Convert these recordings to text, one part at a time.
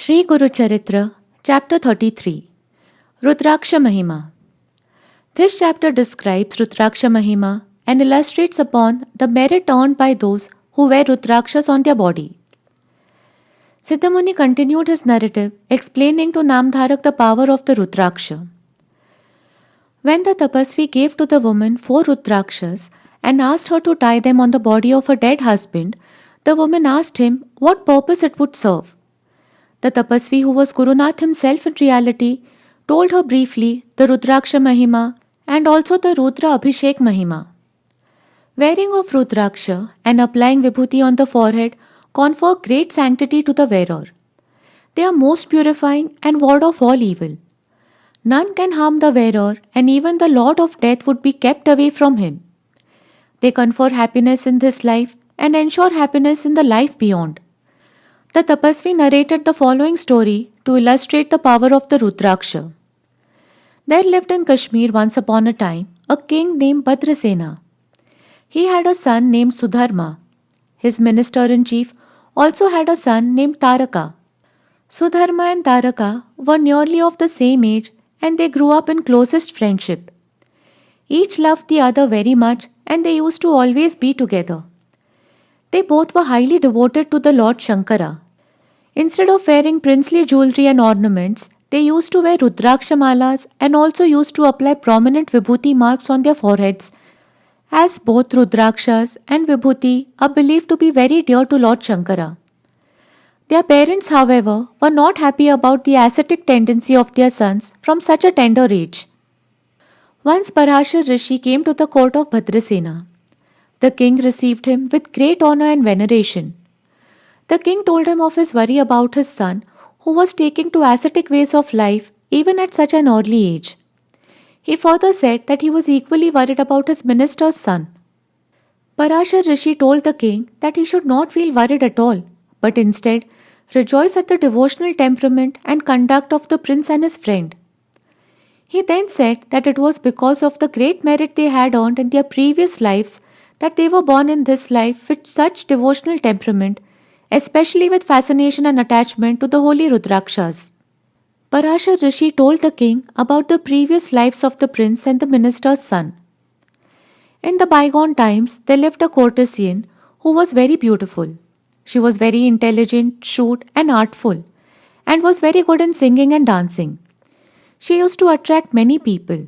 Shri Guru Charitra, Chapter 33 Rudraksha Mahima. This chapter describes Rudraksha Mahima and illustrates upon the merit earned by those who wear Rudrakshas on their body. Siddhamuni continued his narrative, explaining to Namdharak the power of the Rudraksha. When the Tapasvi gave to the woman 4 Rudrakshas and asked her to tie them on the body of her dead husband, the woman asked him what purpose it would serve. The Tapasvi, who was Gurunath himself in reality, told her briefly the Rudraksha Mahima and also the Rudra Abhishek Mahima. Wearing of Rudraksha and applying Vibhuti on the forehead confer great sanctity to the wearer. They are most purifying and ward off all evil. None can harm the wearer, and even the Lord of Death would be kept away from him. They confer happiness in this life and ensure happiness in the life beyond. The Tapasvi narrated the following story to illustrate the power of the Rudraksha. There lived in Kashmir once upon a time a king named Bhadrasena. He had a son named Sudharma. His minister-in-chief also had a son named Taraka. Sudharma and Taraka were nearly of the same age and they grew up in closest friendship. Each loved the other very much and they used to always be together. They both were highly devoted to the Lord Shankara. Instead of wearing princely jewelry and ornaments, they used to wear Rudraksha malas and also used to apply prominent Vibhuti marks on their foreheads, as both Rudrakshas and Vibhuti are believed to be very dear to Lord Shankara. Their parents, however, were not happy about the ascetic tendency of their sons from such a tender age. Once Parashar Rishi came to the court of Bhadrasena. The king received him with great honor and veneration. The king told him of his worry about his son, who was taking to ascetic ways of life even at such an early age. He further said that he was equally worried about his minister's son. Parashar Rishi told the king that he should not feel worried at all, but instead rejoice at the devotional temperament and conduct of the prince and his friend. He then said that it was because of the great merit they had earned in their previous lives that they were born in this life with such devotional temperament, especially with fascination and attachment to the holy Rudrakshas. Parashar Rishi told the king about the previous lives of the prince and the minister's son. In the bygone times, there lived a courtesan who was very beautiful. She was very intelligent, shrewd and artful, and was very good in singing and dancing. She used to attract many people.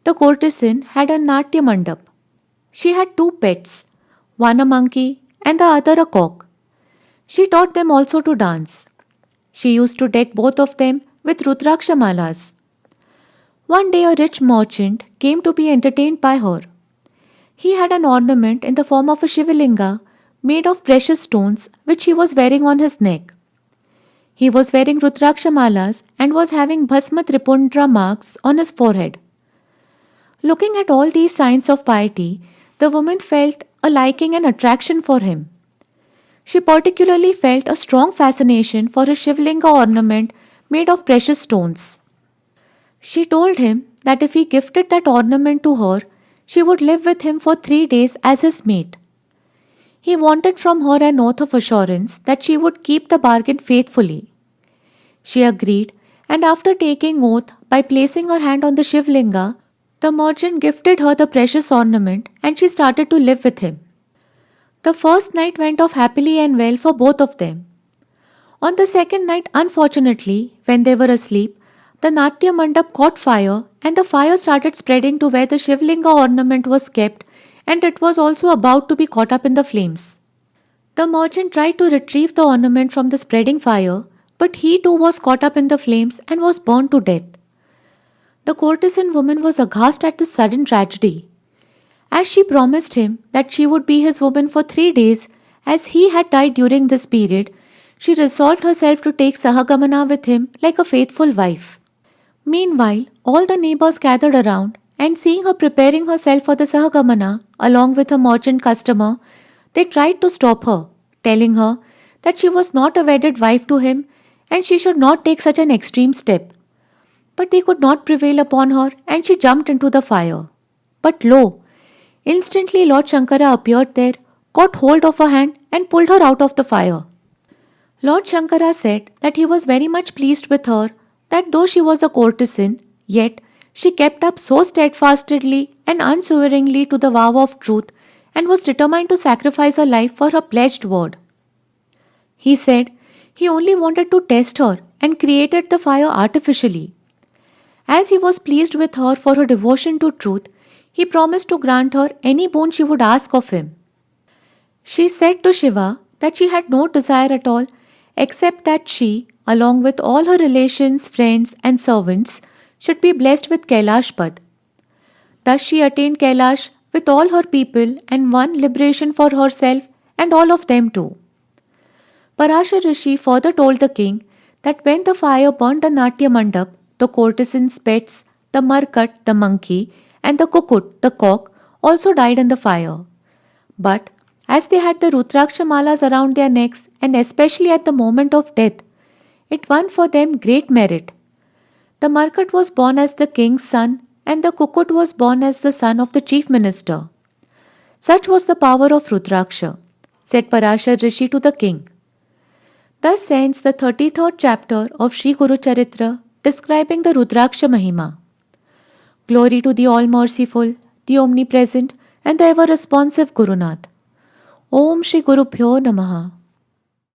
The courtesan had a Natya Mandap. She had 2 pets, one a monkey and the other a cock. She taught them also to dance. She used to deck both of them with Rudraksha malas. One day a rich merchant came to be entertained by her. He had an ornament in the form of a Shivalinga made of precious stones which he was wearing on his neck. He was wearing Rudraksha malas and was having Bhasma Tripundra marks on his forehead. Looking at all these signs of piety, the woman felt a liking and attraction for him. She particularly felt a strong fascination for his Shivlinga ornament made of precious stones. She told him that if he gifted that ornament to her, she would live with him for 3 days as his mate. He wanted from her an oath of assurance that she would keep the bargain faithfully. She agreed, and after taking oath by placing her hand on the Shivlinga, the merchant gifted her the precious ornament and she started to live with him. The first night went off happily and well for both of them. On the second night, unfortunately, when they were asleep, the Natya Mandap caught fire and the fire started spreading to where the Shivlinga ornament was kept, and it was also about to be caught up in the flames. The merchant tried to retrieve the ornament from the spreading fire, but he too was caught up in the flames and was burned to death. The courtesan woman was aghast at this sudden tragedy. As she promised him that she would be his woman for 3 days, as he had died during this period, she resolved herself to take Sahagamana with him like a faithful wife. Meanwhile, all the neighbors gathered around, and seeing her preparing herself for the Sahagamana along with her merchant customer, they tried to stop her, telling her that she was not a wedded wife to him and she should not take such an extreme step. But they could not prevail upon her and she jumped into the fire. But lo! Instantly Lord Shankara appeared there, caught hold of her hand and pulled her out of the fire. Lord Shankara said that he was very much pleased with her, that though she was a courtesan, yet she kept up so steadfastly and unswervingly to the vow of truth and was determined to sacrifice her life for her pledged word. He said he only wanted to test her and created the fire artificially. As he was pleased with her for her devotion to truth, he promised to grant her any boon she would ask of him. She said to Shiva that she had no desire at all except that she, along with all her relations, friends, and servants, should be blessed with Kailash Pad. Thus she attained Kailash with all her people and won liberation for herself and all of them too. Parashar Rishi further told the king that when the fire burned the Natya Mandap, the courtesan's pets, the markat, the monkey, and the kukut, the cock, also died in the fire. But as they had the Rudraksha malas around their necks, and especially at the moment of death, it won for them great merit. The markat was born as the king's son, and the kukut was born as the son of the chief minister. Such was the power of Rudraksha, said Parashar Rishi to the king. Thus ends the 33rd chapter of Shri Guru Charitra, describing the Rudraksha Mahima. Glory to the All-Merciful, the Omnipresent, and the ever-responsive Gurunath. Om Shri Guru Pyo Namaha.